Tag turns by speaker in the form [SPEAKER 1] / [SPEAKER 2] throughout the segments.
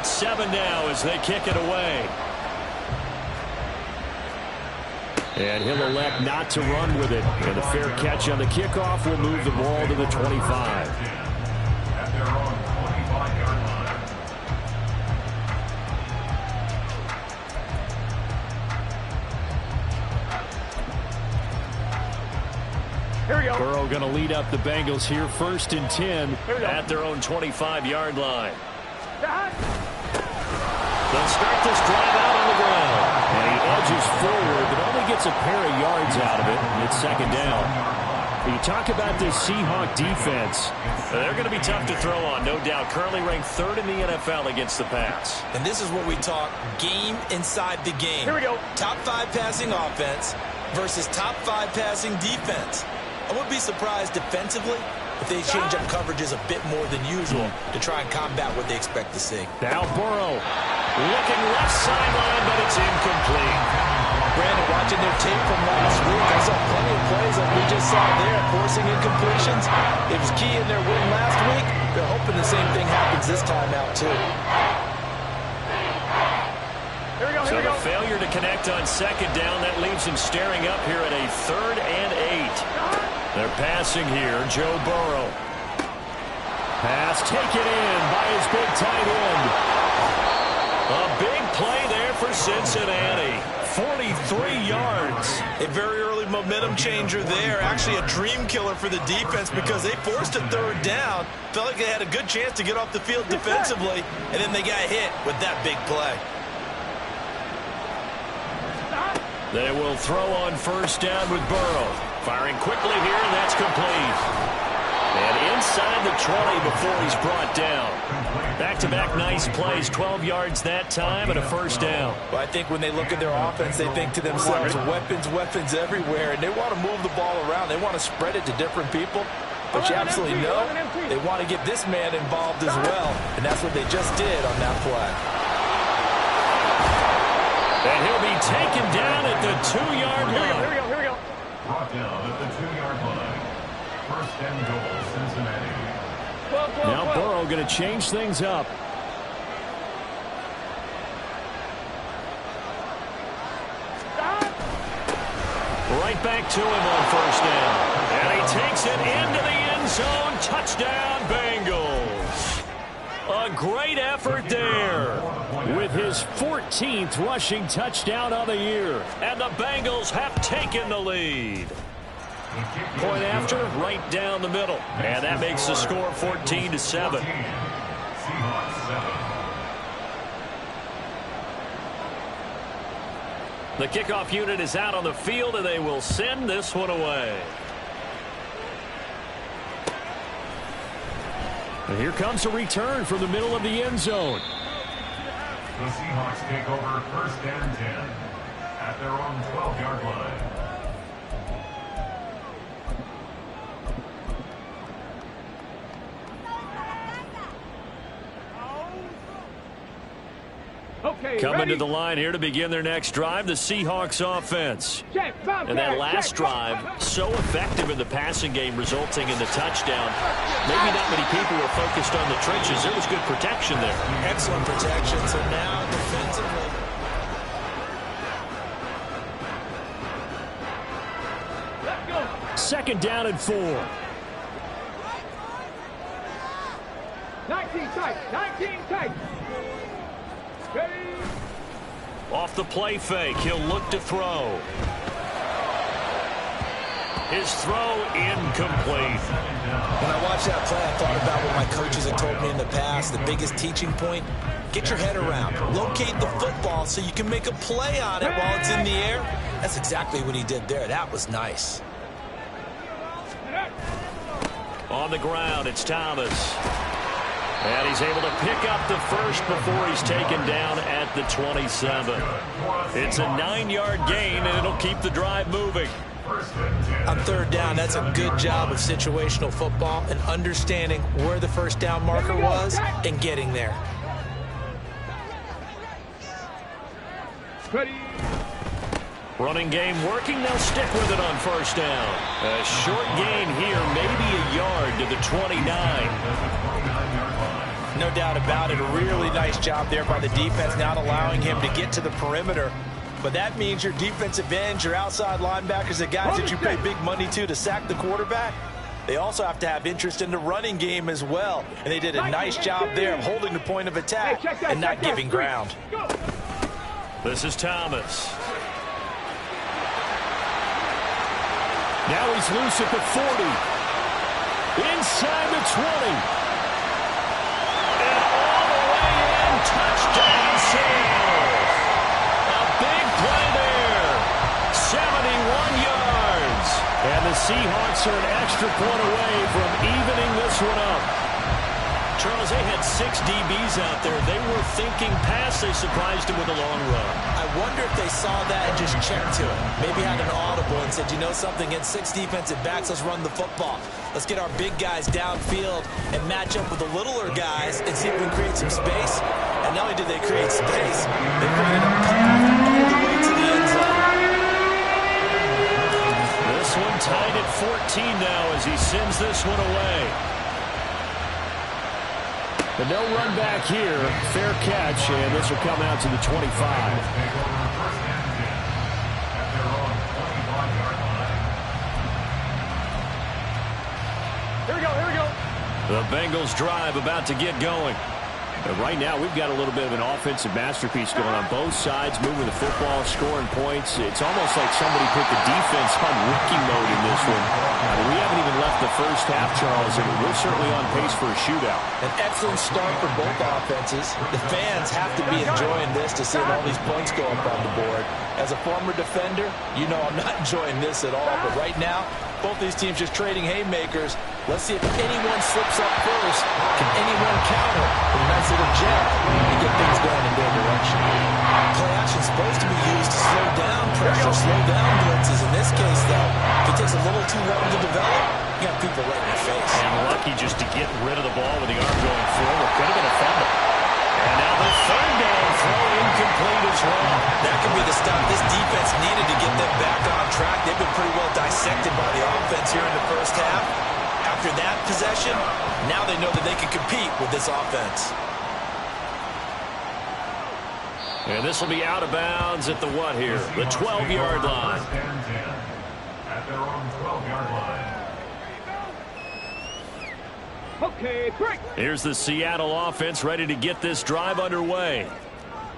[SPEAKER 1] it's 7 now as they kick it away. And he'll elect not to run with it. And a fair catch on the kickoff will move the ball to the 25.
[SPEAKER 2] At their own 25-yard line.
[SPEAKER 1] Here we go. Burrow going to lead up the Bengals here, 1st and 10 at their own 25-yard line. They'll start this drive out on the ground. And he edges forward, but only gets a pair of yards out of it. And it's 2nd down. You talk about this Seahawk defense. They're going to be tough to throw on, no doubt. Currently ranked 3rd in the NFL against the pass.
[SPEAKER 3] And this is what we talk, game inside the game.
[SPEAKER 1] Here we go.
[SPEAKER 3] Top 5 passing offense versus top 5 passing defense. I wouldn't be surprised defensively if they change up coverages a bit more than usual to try and combat what they expect to see.
[SPEAKER 1] Now Burrow looking left sideline, but it's incomplete.
[SPEAKER 3] Brandon, watching their tape from last week, I saw plenty of plays like we just saw there, forcing incompletions. It was key in their win last week. They're hoping the same thing happens this time out, too.
[SPEAKER 1] So the failure to connect on 2nd down, that leaves him staring up here at a 3rd and 8. They're passing here, Joe Burrow. Pass taken in by his big tight end. A big play there for Cincinnati. 43 yards.
[SPEAKER 3] A very early momentum changer there. Actually a dream killer for the defense because they forced a 3rd down. Felt like they had a good chance to get off the field defensively, and then they got hit with that big play.
[SPEAKER 1] They will throw on 1st down with Burrow. Firing quickly here, and that's complete. And inside the 20 before he's brought down. Back-to-back nice plays, 12 yards that time, and a 1st down.
[SPEAKER 3] Well, I think when they look at their offense, they think to themselves, weapons everywhere, and they want to move the ball around. They want to spread it to different people. But you absolutely know they want to get this man involved as well, and that's what they just did on that play.
[SPEAKER 1] And he'll be taken down at the 2-yard line.
[SPEAKER 2] Here we go. Brought down at the 2-yard line. 1st and goal, Cincinnati.
[SPEAKER 1] Now Burrow going to change things up. Right back to him on 1st down. And he takes it into the end zone. Touchdown, Bengals. A great effort there with his 14th rushing touchdown of the year. And the Bengals have taken the lead. Point after, right down the middle. And that makes the score 14-7.
[SPEAKER 2] Seahawks 7.
[SPEAKER 1] The kickoff unit is out on the field, and they will send this one away. And here comes a return from the middle of the end zone.
[SPEAKER 2] The Seahawks take over 1st and 10 at their own 12-yard line.
[SPEAKER 1] Coming to the line here to begin their next drive, the Seahawks offense. And that last drive, so effective in the passing game, resulting in the touchdown. Maybe not many people were focused on the trenches. There was good protection there.
[SPEAKER 3] Excellent protection. So now defensively.
[SPEAKER 1] 2nd down and 4.
[SPEAKER 4] 19 tight.
[SPEAKER 1] Off the play fake, he'll look to throw. His throw incomplete.
[SPEAKER 3] When I watched that play, I thought about what my coaches had told me in the past. The biggest teaching point, get your head around. Locate the football so you can make a play on it while it's in the air. That's exactly what he did there. That was nice.
[SPEAKER 1] On the ground, it's Thomas. And he's able to pick up the first before he's taken down at the 27. It's a 9-yard gain, and it'll keep the drive moving.
[SPEAKER 3] On 3rd down, that's a good job of situational football and understanding where the 1st down marker was and getting there.
[SPEAKER 1] Running game working. They'll stick with it on 1st down. A short gain here, maybe a yard to the 29.
[SPEAKER 3] No doubt about it. A really nice job there by the defense, not allowing him to get to the perimeter. But that means your defensive ends, your outside linebackers, the guys that you pay big money to sack the quarterback, they also have to have interest in the running game as well. And they did a nice job there of holding the point of attack and not giving ground.
[SPEAKER 1] This is Thomas. Now he's loose at the 40. Inside the 20. And all the way in. Touchdown Sales. A big play there. 71 yards. And the Seahawks are an extra point away from evening this one up. Charles, they had 6 DBs out there. They were thinking pass. They surprised him with a long run.
[SPEAKER 3] I wonder if they saw that and just checked to it. Maybe had an audible and said, you know something, against 6 defensive backs, let's run the football. Let's get our big guys downfield and match up with the littler guys and see if we can create some space. And not only did they create space, they created a path all the way to the end zone.
[SPEAKER 1] This one tied at 14 now as he sends this one away. But no run back here. Fair catch, and this will come out to the 25.
[SPEAKER 4] Here we go, here we go.
[SPEAKER 1] The Bengals drive about to get going. But right now, we've got a little bit of an offensive masterpiece going on both sides, moving the football, scoring points. It's almost like somebody put the defense on rookie mode in this one. We haven't even left the first half, Charles, and we're certainly on pace for a shootout.
[SPEAKER 3] An excellent start for both offenses. The fans have to be enjoying this to see all these points go up on the board. As a former defender, you know I'm not enjoying this at all. But right now, both these teams just trading haymakers. Let's see if anyone slips up first. Can anyone counter with a nice little jab and get things going in their direction? Play action supposed to be used to slow down pressure, slow down blitzes. In this case, though, if it takes a little too long to develop, you got people right in your face.
[SPEAKER 1] And lucky just to get rid of the ball with the arm going forward. Could have been a fumble. And now the third down throw incomplete as well.
[SPEAKER 3] That could be the stop this defense needed to get them back on track. They've been pretty well dissected by the offense here in the first half. After that possession, now they know that they can compete with this offense.
[SPEAKER 1] And this will be out of bounds at the what here? The 12-yard line.
[SPEAKER 2] At their own 12-yard line.
[SPEAKER 4] Okay, break.
[SPEAKER 1] Here's the Seattle offense ready to get this drive underway.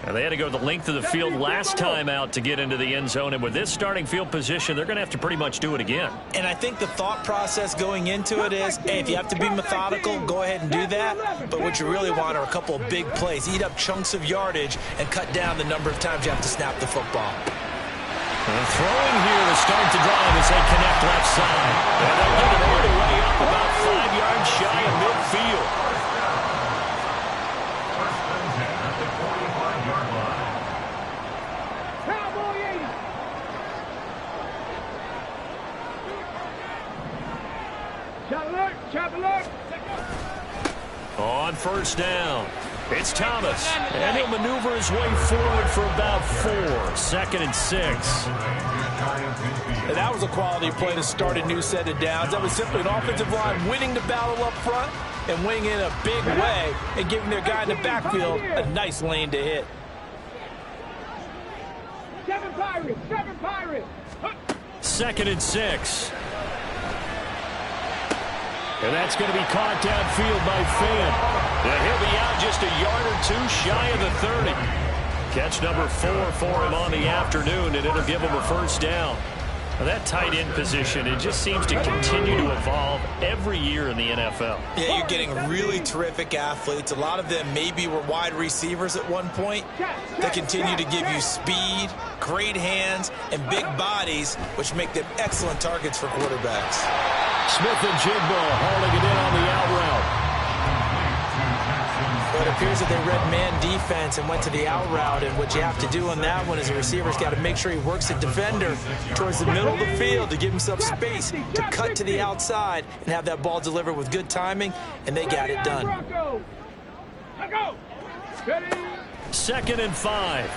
[SPEAKER 1] And they had to go the length of the field last time out to get into the end zone. And with this starting field position, they're going to have to pretty much do it again.
[SPEAKER 3] And I think the thought process going into it is, hey, if you have to be methodical, go ahead and do that. But what you really want are a couple of big plays. Eat up chunks of yardage and cut down the number of times you have to snap the football.
[SPEAKER 1] And throwing here to start the drive as they connect left side. And they'll get it all the way up about 5 yards shy of midfield.
[SPEAKER 4] Chop alert.
[SPEAKER 1] On first down, it's Thomas. And he'll maneuver his way forward for about 4. 2nd and 6.
[SPEAKER 3] And that was a quality play to start a new set of downs. That was simply an offensive line winning the battle up front and winning in a big way and giving their guy in the backfield a nice lane to hit.
[SPEAKER 4] 7 Pirates, 7 Pirates.
[SPEAKER 1] 2nd and 6. And that's going to be caught downfield by Fant. And he'll be out just a yard or 2 shy of the 30. Catch number 4 for him on the afternoon, and it'll give him a first down. Now that tight end position, it just seems to continue to evolve every year in the NFL.
[SPEAKER 3] Yeah, you're getting really terrific athletes. A lot of them maybe were wide receivers at one point. They continue to give you speed, great hands, and big bodies, which make them excellent targets for quarterbacks.
[SPEAKER 1] Smith and Jigbo holding it in on the out route.
[SPEAKER 3] Well, it appears that they read man defense and went to the out route, and what you have to do on that one is the receiver's got to make sure he works the defender towards the middle of the field to give himself space to cut to the outside and have that ball delivered with good timing, and they got it done.
[SPEAKER 1] 2nd and 5.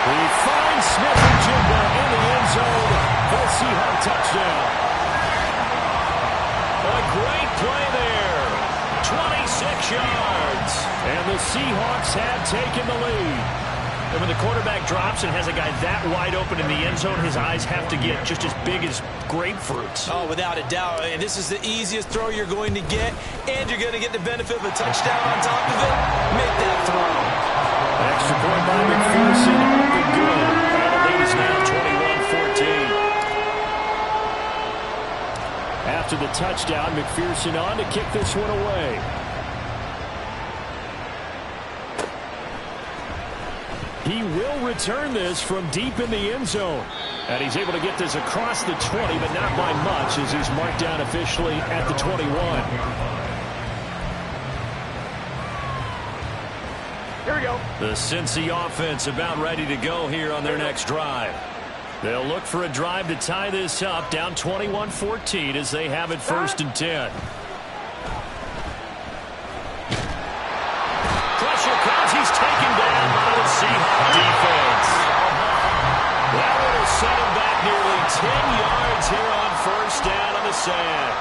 [SPEAKER 1] He finds Smith and Jigbo in the end zone for a Seahawks touchdown. A great play there yards. And the Seahawks have taken the lead. And when the quarterback drops and has a guy that wide open in the end zone, his eyes have to get just as big as grapefruits.
[SPEAKER 3] Oh, without a doubt. And this is the easiest throw you're going to get, and you're going to get the benefit of a touchdown on top of it. Make that throw.
[SPEAKER 1] Extra point by McPherson. Up and good. And the lead is now 21-14. After the touchdown, McPherson on to kick this one away. He will return this from deep in the end zone. And he's able to get this across the 20, but not by much, as he's marked down officially at the 21.
[SPEAKER 4] Here we go.
[SPEAKER 1] The Cincy offense about ready to go here on their next drive. They'll look for a drive to tie this up, down 21-14 as they have it 1st and 10. Pressure comes. He's taken down by the Seahawks defense. That one will set him back nearly 10 yards here on 1st down on the sack.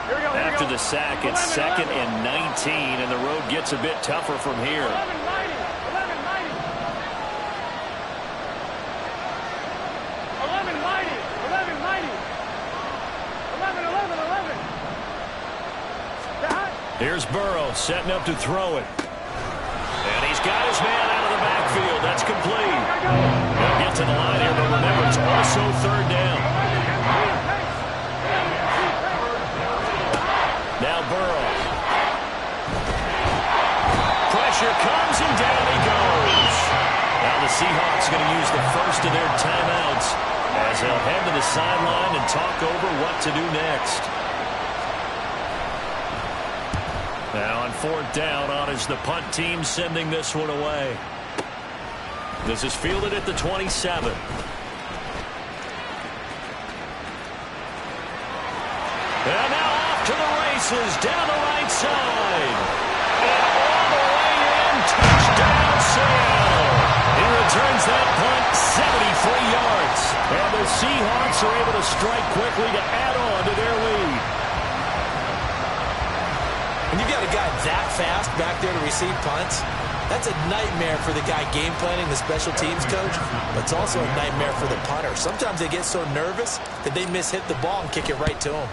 [SPEAKER 1] After the sack, it's 2nd and 19, and the road gets a bit tougher from here.
[SPEAKER 4] 11, 90. 11, 90. 11, 90. 11, 90. 11, 11, 11.
[SPEAKER 1] Here's Burrow setting up to throw it. And he's got his man out of the backfield. That's complete. They'll get to the line here, but remember, it's also 3rd down. Now Burrow. Pressure comes, and down he goes. Now the Seahawks going to use the first of their timeouts as they'll head to the sideline and talk over what to do next. Now on 4th down, on is the punt team sending this one away. This is fielded at the 27. And now off to the races down the right side. And all the way in, touchdown Seattle. He returns that punt 73 yards. And the Seahawks are able to strike quickly to add on to their lead.
[SPEAKER 3] When you've got a guy that fast back there to receive punts, that's a nightmare for the guy game planning, the special teams coach, but it's also a nightmare for the punter. Sometimes they get so nervous that they mishit the ball and kick it right to him.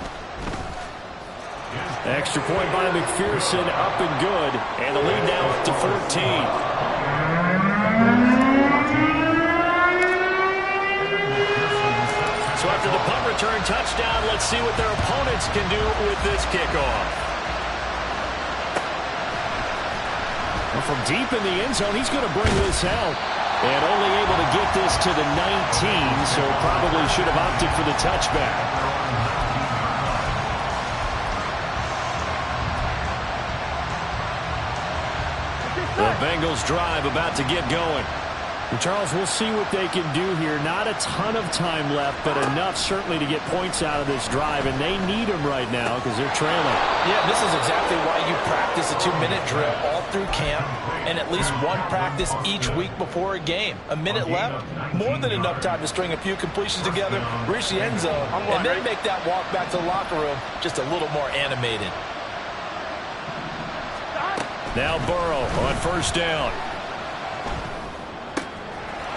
[SPEAKER 1] Extra point by McPherson, up and good, and the lead now up to 14. So after the punt return touchdown, let's see what their opponents can do with this kickoff. From deep in the end zone, he's going to bring this out. And only able to get this to the 19, so probably should have opted for the touchback. The Bengals drive about to get going. And Charles, we'll see what they can do here. Not a ton of time left, but enough certainly to get points out of this drive, and they need them right now because they're trailing.
[SPEAKER 3] Yeah, this is exactly why you practice a 2-minute drill all through camp and at least one practice each week before a game. A minute left, more than enough time to string a few completions together, reach the end zone, and then make that walk back to the locker room just a little more animated.
[SPEAKER 1] Now Burrow on 1st down.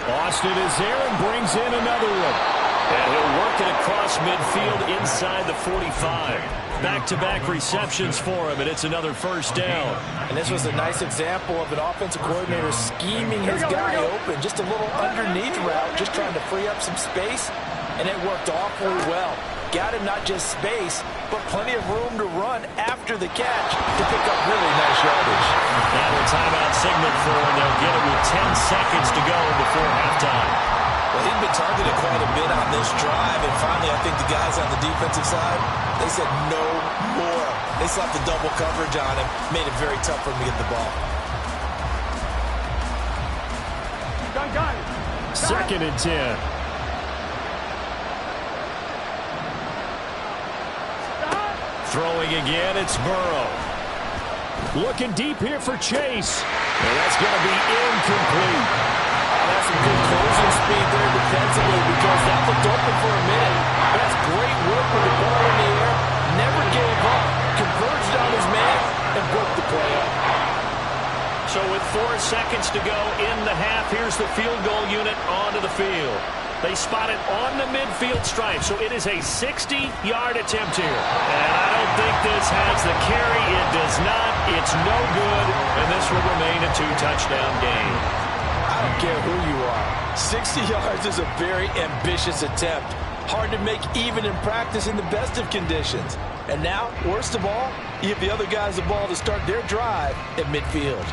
[SPEAKER 1] Austin is there and brings in another one. And he'll work it across midfield inside the 45. Back-to-back receptions for him, and it's another 1st down.
[SPEAKER 3] And this was a nice example of an offensive coordinator scheming his guy open. Just a little underneath route, just trying to free up some space, and it worked awfully well. Got him not just space, but plenty of room to run after the catch to pick up really nice yardage.
[SPEAKER 1] Now a timeout signal for him. They'll get it with 10 seconds to go before halftime.
[SPEAKER 3] Well, he'd been targeted quite a bit on this drive, and finally I think the guys on the defensive side, they said no more. They slapped the double coverage on him, made it very tough for him to get the ball.
[SPEAKER 4] Got it.
[SPEAKER 1] 2nd and 10. Throwing again, it's Burrow. Looking deep here for Chase. And that's going to be incomplete.
[SPEAKER 3] That's some good closing speed there defensively because that looked open for a minute. That's it with the ball in the air, never gave up, converged on his man, and broke the play up.
[SPEAKER 1] So with 4 seconds to go in the half, here's the field goal unit onto the field. They spot it on the midfield stripe, so it is a 60-yard attempt here. And I don't think this has the carry. It does not. It's no good, and this will remain a 2-touchdown game.
[SPEAKER 3] I don't care who you are. 60 yards is a very ambitious attempt. Hard to make even in practice in the best of conditions. And now, worst of all, you give the other guys the ball to start their drive at midfield.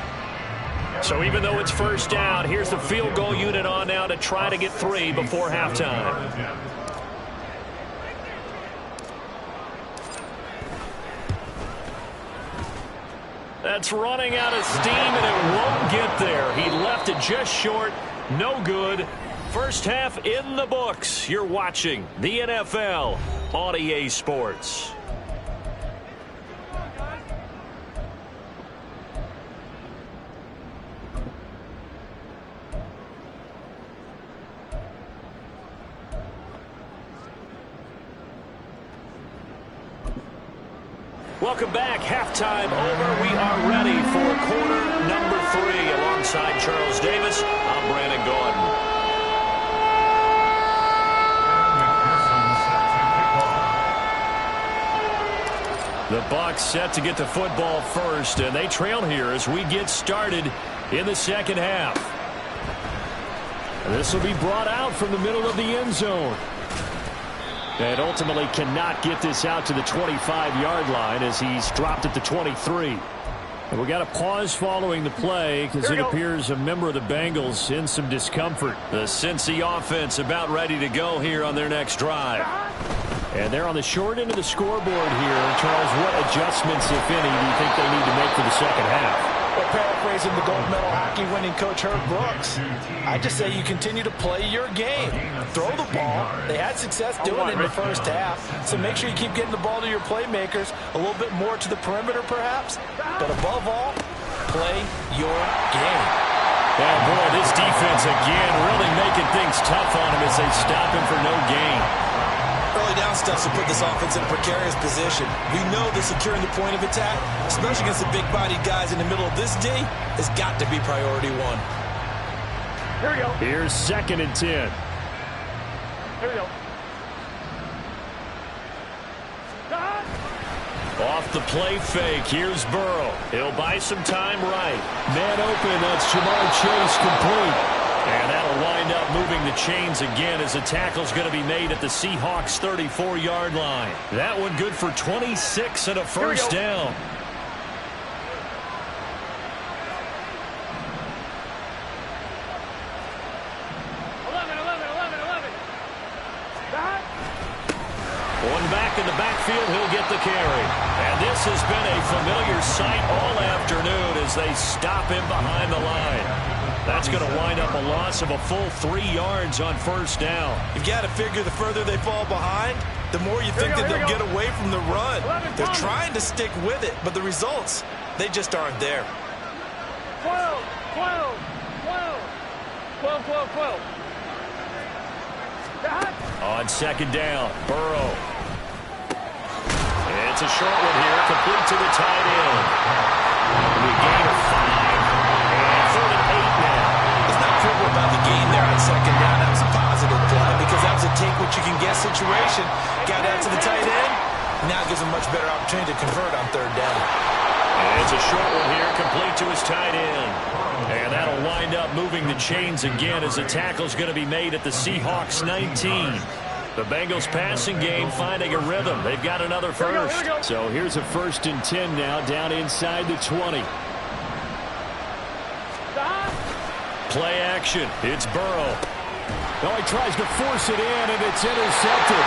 [SPEAKER 1] So even though it's first down, here's the field goal unit on now to try to get 3 before halftime. That's running out of steam, and it won't get there. He left it just short. No good. First half in the books. You're watching the NFL on EA Sports. Welcome back. Halftime over. We are ready for quarter number 3. Alongside Charles Davis, I'm Brandon Gaudin. The Bucs set to get the football first, and they trail here as we get started in the second half. And this will be brought out from the middle of the end zone. And ultimately cannot get this out to the 25-yard line as he's dropped at the 23. And we got a pause following the play because it appears a member of the Bengals in some discomfort. The Cincy offense about ready to go here on their next drive. And they're on the short end of the scoreboard here. Charles, what adjustments, if any, do you think they need to make for the second half?
[SPEAKER 3] Well, paraphrasing the gold medal hockey winning coach Herb Brooks, I just say you continue to play your game. Throw the ball. They had success doing it in the first half, so make sure you keep getting the ball to your playmakers, a little bit more to the perimeter perhaps, but above all, play your game.
[SPEAKER 1] Oh boy, this defense again really making things tough on him as they stop him for no gain.
[SPEAKER 3] Early down stuff will put this offense in a precarious position. We know that securing the point of attack, especially against the big-bodied guys in the middle of this D, has got to be priority 1.
[SPEAKER 4] Here we go.
[SPEAKER 1] Here's 2nd and 10.
[SPEAKER 4] Here we go.
[SPEAKER 1] Off the play fake, here's Burrow. He'll buy some time right. Man open, that's Jamar Chase complete. And that'll wind up moving the chains again as the tackle's going to be made at the Seahawks 34-yard line. That one good for 26 and a first down. One back in the backfield, he'll get the carry. And this has been a familiar sight all afternoon as they stop him behind the line. That's going to wind up a loss of a full 3 yards on first down.
[SPEAKER 3] You've got to figure the further they fall behind, the more you think that they'll get away from the run. They're trying to stick with it, but the results, they just aren't there.
[SPEAKER 4] 12, 12, 12, 12, 12, 12.
[SPEAKER 1] On second down, Burrow. It's a short one here, complete to the tight end. The gain of 5. And 3rd and 8 now.
[SPEAKER 3] It's not critical about the gain there on second down. That was a positive play because that was a take-what-you-can-get situation. Got out to the tight end. Now it gives him a much better opportunity to convert on 3rd down.
[SPEAKER 1] And it's a short one here, complete to his tight end. And that'll wind up moving the chains again as the tackle's going to be made at the Seahawks 19. The Bengals passing game finding a rhythm. They've got another first. So here's a 1st and 10 now down inside the 20. Play action. It's Burrow. Oh, he tries to force it in, and it's intercepted.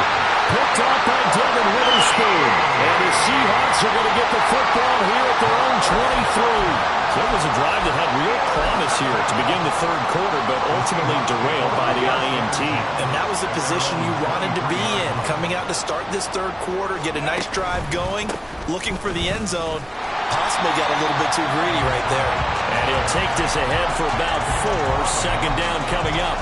[SPEAKER 1] Picked off by Devin Witherspoon. And the Seahawks are going to get the football here at their own 23. So it was a drive that had real promise here to begin the 3rd quarter, but ultimately derailed by the INT.
[SPEAKER 3] And that was the position you wanted to be in, coming out to start this 3rd quarter, get a nice drive going, looking for the end zone. Possibly got a little bit too greedy right there.
[SPEAKER 1] And he'll take this ahead for about 4. 2nd down coming up.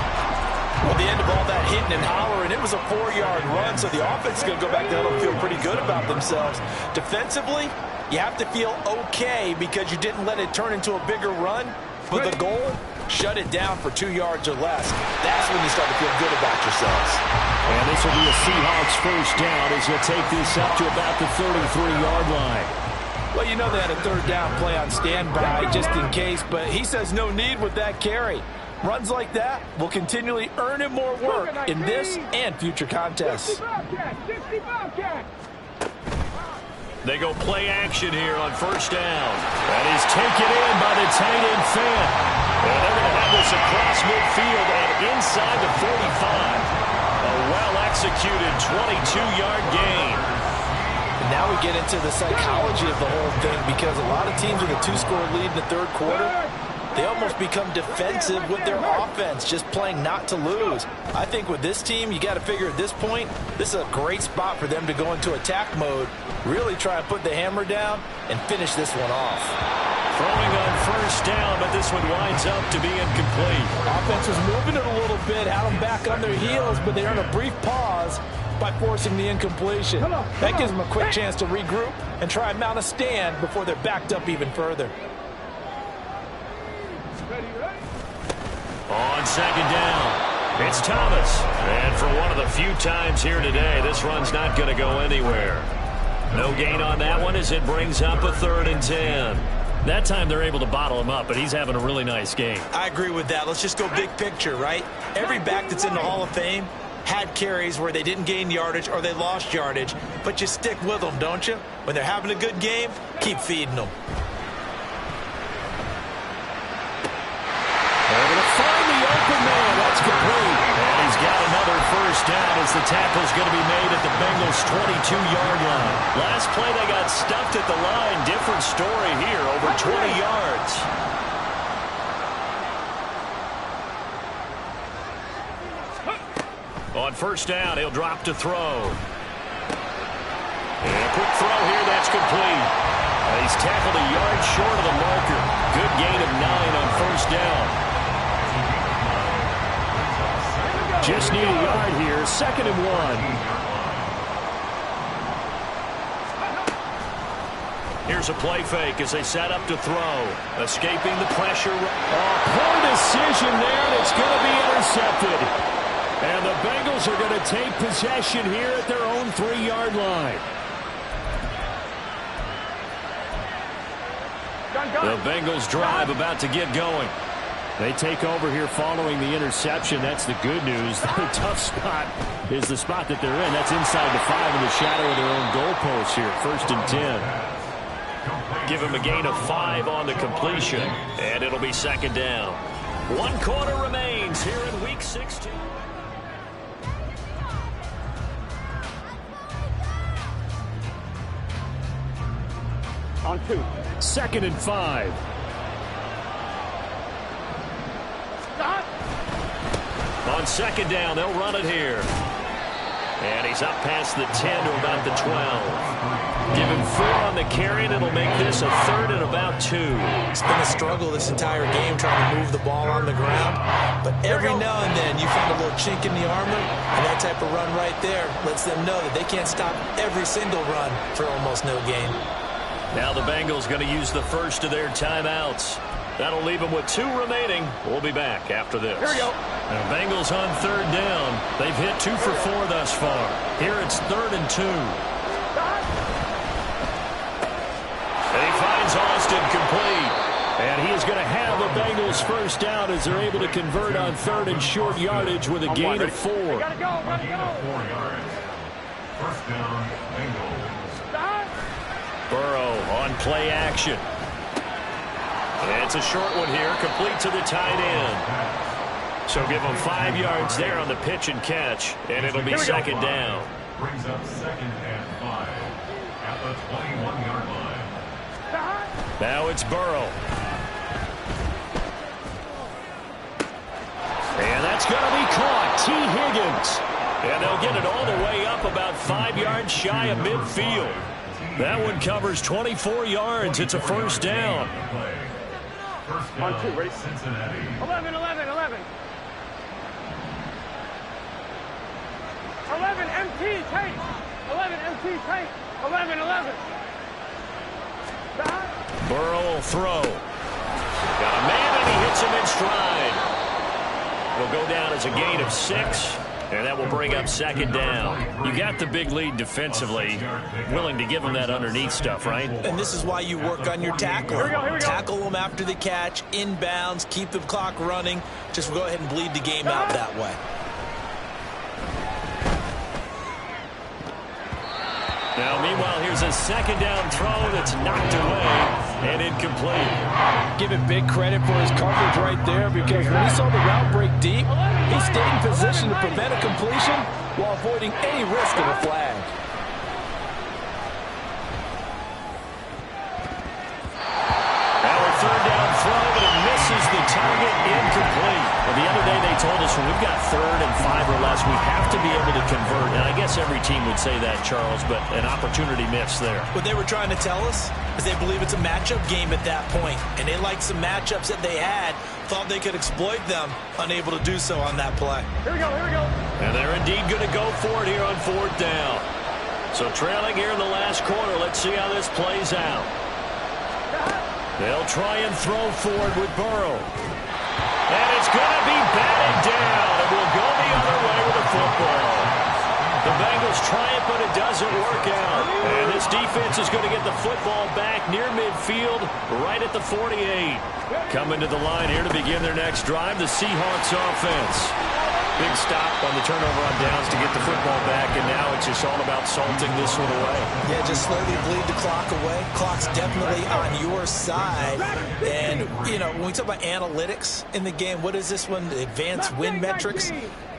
[SPEAKER 3] Well, the end of all that hitting and hollering, it was a 4-yard run, so the offense is going to go back to huddle and feel pretty good about themselves. Defensively, you have to feel okay because you didn't let it turn into a bigger run. But the goal, shut it down for 2 yards or less. That's when you start to feel good about yourselves.
[SPEAKER 1] And this will be a Seahawks first down as he'll take this up to about the 33-yard line.
[SPEAKER 3] Well, you know they had a third down play on standby just in case, but he says no need with that carry. Runs like that will continually earn him more work in this and future contests.
[SPEAKER 1] They go play action here on first down. That is taken in by the tight end Fant. And they're going to have this across midfield and inside the 45. A well-executed 22-yard gain.
[SPEAKER 3] And now we get into the psychology of the whole thing because a lot of teams with a 2-score lead in the third quarter, they almost become defensive with their offense, just playing not to lose. I think with this team, you got to figure at this point, this is a great spot for them to go into attack mode, really try and put the hammer down and finish this one off.
[SPEAKER 1] Throwing on first down, but this one winds up to be incomplete.
[SPEAKER 3] Offense was moving it a little bit, had them back on their heels, but they earned a brief pause by forcing the incompletion. That gives them a quick chance to regroup and try and mount a stand before they're backed up even further.
[SPEAKER 1] On second down, it's Thomas. And for one of the few times here today, this run's not going to go anywhere. No gain on that one as it brings up a 3rd and 10. That time they're able to bottle him up, but he's having a really nice game.
[SPEAKER 3] I agree with that. Let's just go big picture, right? Every back that's in the Hall of Fame had carries where they didn't gain yardage or they lost yardage, but you stick with them, don't you? When they're having a good game, keep feeding them.
[SPEAKER 1] They're going to find the open man. That's complete. And he's got another first down as the tackle's going to be made at the Bengals' 22-yard line. Last play they got stuffed at the line. Different story here, over 20 yards. On first down, he'll drop to throw. And a quick throw here, that's complete. He's tackled a yard short of the marker. Good gain of 9 on first down. Just need a yard here, 2nd and 1. Here's a play fake as they set up to throw. Escaping the pressure. Poor decision there, and it's going to be intercepted. And the Bengals are going to take possession here at their own 3-yard line. The Bengals drive about to get going. They take over here following the interception. That's the good news. The tough spot is the spot that they're in. That's inside the 5 in the shadow of their own goalpost here. 1st and 10. Give him a gain of 5 on the completion, and it'll be 2nd down. 1 quarter remains here in Week 16.
[SPEAKER 4] On 2.
[SPEAKER 1] 2nd and 5. On 2nd down, they'll run it here. And he's up past the 10 to about the 12. Give him 4 on the carry, and it'll make this a 3rd and about 2.
[SPEAKER 3] It's been a struggle this entire game trying to move the ball on the ground. But every now and then you find a little chink in the armor, and that type of run right there lets them know that they can't stop every single run for almost no gain.
[SPEAKER 1] Now the Bengals going to use the first of their timeouts. That'll leave them with 2 remaining. We'll be back after this.
[SPEAKER 4] Here we go.
[SPEAKER 1] The Bengals on 3rd down. They've hit 2 for 4 thus far. Here it's 3rd and 2. And he finds Austin complete. And he is going to have the Bengals first down as they're able to convert on 3rd and short yardage with a gain of 4.
[SPEAKER 4] Gotta go, gotta
[SPEAKER 2] Gain of 4 yards. First down, Bengals.
[SPEAKER 1] Burrow on play action. And it's a short one here, complete to the tight end. So give them 5 yards there on the pitch and catch, and it'll be 2nd down.
[SPEAKER 2] Brings up 2nd and 5 at the 21-yard line.
[SPEAKER 1] Now it's Burrow. And that's going to be caught. T. Higgins. And they'll get it all the way up about 5 yards shy of midfield. That one covers 24 yards. It's a first down.
[SPEAKER 2] First down,
[SPEAKER 4] On 2, ready?
[SPEAKER 2] Cincinnati.
[SPEAKER 4] 11. 11 MT tank. 11 MT tank. 11.
[SPEAKER 1] Burrow will throw. Got a man, and he hits him in stride. Will go down as a gain of 6, and that will bring up second down. You got the big lead defensively, willing to give him that underneath stuff, right?
[SPEAKER 3] And this is why you work on your tackling.
[SPEAKER 4] Here we go.
[SPEAKER 3] Tackle them after the catch, inbounds, keep the clock running. Just go ahead and bleed the game out that way.
[SPEAKER 1] Now, meanwhile, here's a second down throw that's knocked away and incomplete.
[SPEAKER 3] Give him big credit for his coverage right there, because when he saw the route break deep, he stayed in position to prevent a completion while avoiding any risk of a flag.
[SPEAKER 1] Now a third down throw, but it misses the target, incomplete. Well, the other day they told us when we've got 3rd and 5 or less, we have to be able to convert. And I guess every team would say that, Charles, but an opportunity missed there.
[SPEAKER 3] What they were trying to tell us is they believe it's a matchup game at that point, and they liked some matchups that they had, thought they could exploit them, unable to do so on that play.
[SPEAKER 4] Here we go.
[SPEAKER 1] And they're indeed going to go for it here on 4th down. So trailing here in the last quarter, let's see how this plays out. They'll try and throw forward with Burrow. And it's going to be batted down. It will go the other way with the football. The Bengals try it, but it doesn't work out. And this defense is going to get the football back near midfield, right at the 48. Coming to the line here to begin their next drive, the Seahawks offense. Big stop on the turnover on downs to get the football back, and now it's just all about salting this one away.
[SPEAKER 3] Yeah, just slowly bleed the clock away. Clock's definitely on your side. And, you know, when we talk about analytics in the game, what is this one? Advanced win metrics?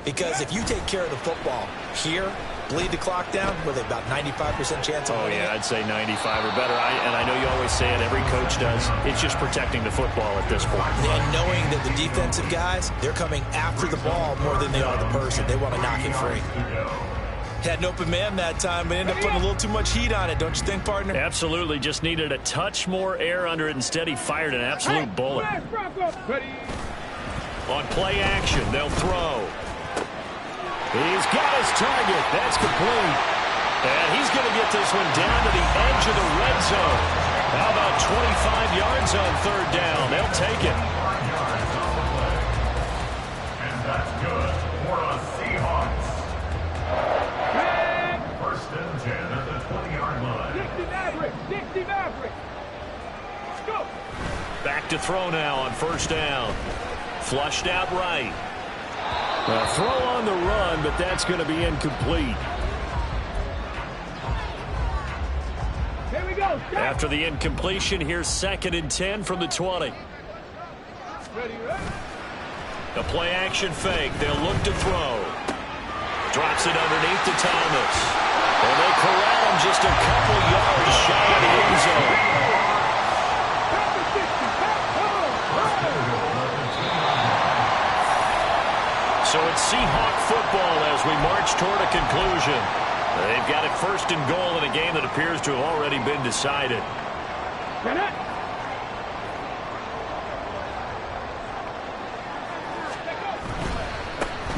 [SPEAKER 3] Because if you take care of the football here, bleed the clock down, with about 95% chance of winning.
[SPEAKER 1] I'd say 95 or better. And I know you always say it, every coach does. It's just protecting the football at this point.
[SPEAKER 3] And knowing that the defensive guys, they're coming after the ball more than they are the person. They want to knock it free. Had an open man that time, but ended up putting a little too much heat on it, don't you think, partner?
[SPEAKER 1] Absolutely. Just needed a touch more air under it. Instead, he fired an absolute bullet. On play action, they'll throw. He's got his target. That's complete. And he's going to get this one down to the edge of the red zone. How about 25 yards on 3rd down? They'll take it.
[SPEAKER 2] And that's good for a Seahawks. 1st and 10 at the 20-yard line.
[SPEAKER 4] Dixie Maverick. Go.
[SPEAKER 1] Back to throw now on 1st down. Flushed out right. A throw on the run, but that's going to be incomplete.
[SPEAKER 4] Here we go.
[SPEAKER 1] After the incompletion, here's 2nd and 10 from the 20.
[SPEAKER 4] Ready.
[SPEAKER 1] A play action fake. They'll look to throw. Drops it underneath to Thomas. And they corral him just a couple yards shy of the end zone. So it's Seahawk football as we march toward a conclusion. They've got it 1st and goal in a game that appears to have already been decided.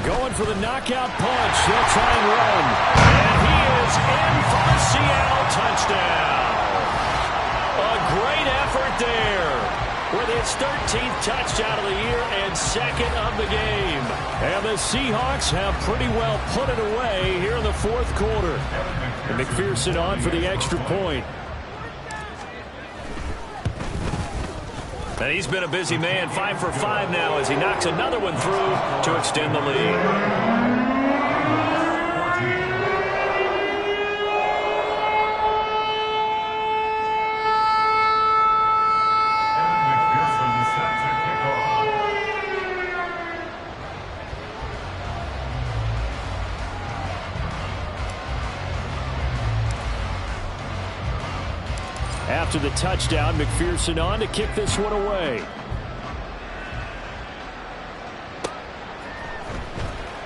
[SPEAKER 1] Going for the knockout punch. They'll try and run. And he is in for a Seattle touchdown. A great effort there, with his 13th touchdown of the year and 2nd of the game. And the Seahawks have pretty well put it away here in the 4th quarter. And McPherson on for the extra point. And he's been a busy man, 5 for 5 now as he knocks another one through to extend the lead. After the touchdown, McPherson on to kick this one away.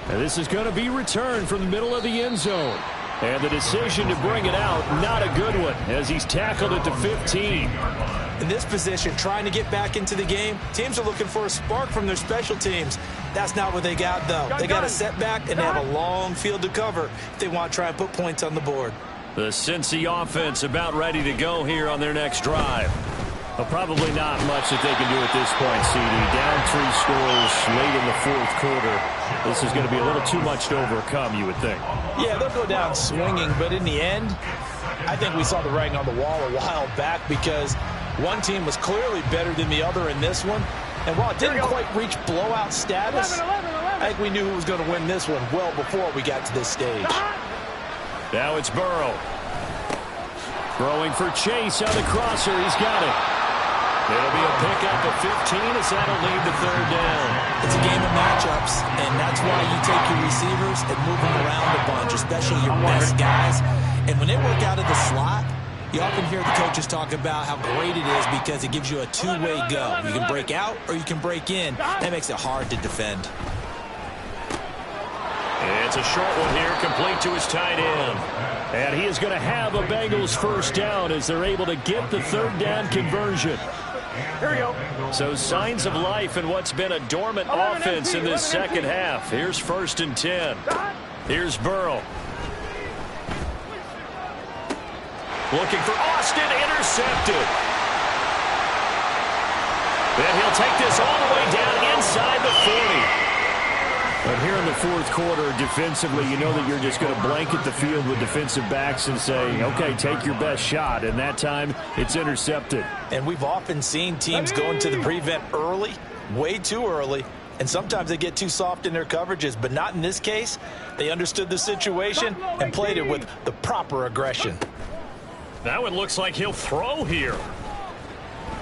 [SPEAKER 1] And this is going to be returned from the middle of the end zone. And the decision to bring it out, not a good one, as he's tackled at the 15.
[SPEAKER 3] And In this position, trying to get back into the game, teams are looking for a spark from their special teams. That's not what they got, though. They got a setback, and they have a long field to cover if they want to try and put points on the board.
[SPEAKER 1] The Cincy offense about ready to go here on their next drive. Well, probably not much that they can do at this point, CD. Down 3 scores late in the fourth quarter. This is going to be a little too much to overcome, you would think.
[SPEAKER 3] Yeah, they'll go down swinging, but in the end, I think we saw the writing on the wall a while back because one team was clearly better than the other in this one. And while it didn't quite reach blowout status, I think we knew who was going to win this one well before we got to this stage.
[SPEAKER 1] Now it's Burrow. Throwing for Chase on the crosser. He's got it. It'll be a pickup of 15 as that'll lead to third down.
[SPEAKER 3] It's a game of matchups, and that's why you take your receivers and move them around a bunch, especially your best guys. And when they work out of the slot, you often hear the coaches talk about how great it is because it gives you a two-way go. You can break out or you can break in. That makes it hard to defend.
[SPEAKER 1] It's a short one here, complete to his tight end. And he is going to have a Bengals first down as they're able to get the third down conversion.
[SPEAKER 4] Here we go.
[SPEAKER 1] So signs of life in what's been a dormant offense in this second half. Here's 1st and 10. Here's Burrow. Looking for Austin, intercepted. Then he'll take this all the way down inside the 40. But here in the fourth quarter, defensively, you know that you're just going to blanket the field with defensive backs and say, okay, take your best shot. And that time, it's intercepted.
[SPEAKER 3] And we've often seen teams go into the prevent early, way too early, and sometimes they get too soft in their coverages, but not in this case. They understood the situation and played it with the proper aggression.
[SPEAKER 1] That one looks like he'll throw here.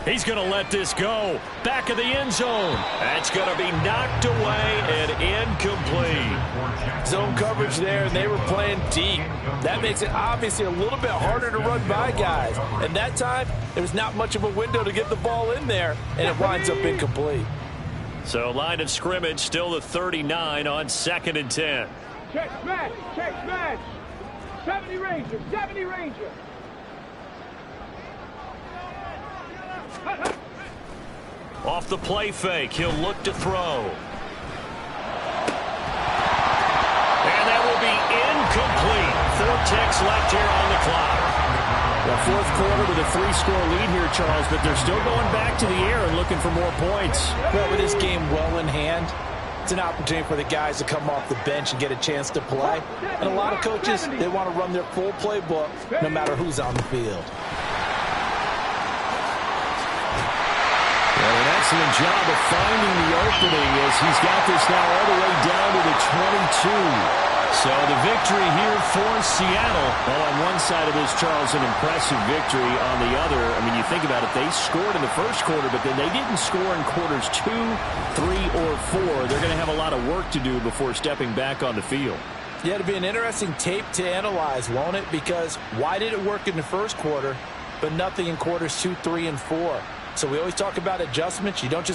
[SPEAKER 1] He's going to let this go. Back of the end zone. That's going to be knocked away and incomplete.
[SPEAKER 3] Zone coverage there, and they were playing deep. That makes it obviously a little bit harder to run by guys. And that time, there was not much of a window to get the ball in there, and it winds up incomplete.
[SPEAKER 1] So line of scrimmage still the 39 on 2nd and 10.
[SPEAKER 4] Check smash. 70 Ranger, 70 Ranger.
[SPEAKER 1] Off the play fake, he'll look to throw. And that will be incomplete. 4 ticks left here on the clock. The fourth quarter with a 3-score lead here, Charles, but they're still going back to the air and looking for more points.
[SPEAKER 3] Well, with this game well in hand, it's an opportunity for the guys to come off the bench and get a chance to play. And a lot of coaches, they want to run their full playbook no matter who's on the field.
[SPEAKER 1] An excellent job of finding the opening as he's got this now all the way down to the 22. So the victory here for Seattle. Well, on one side of this, Charles, an impressive victory. On the other, I mean, you think about it, they scored in the first quarter, but then they didn't score in quarters 2, 3, or 4. They're going to have a lot of work to do before stepping back on the field.
[SPEAKER 3] Yeah, it'll be an interesting tape to analyze, won't it? Because why did it work in the first quarter, but nothing in quarters 2, 3, and 4? So we always talk about adjustments. You don't just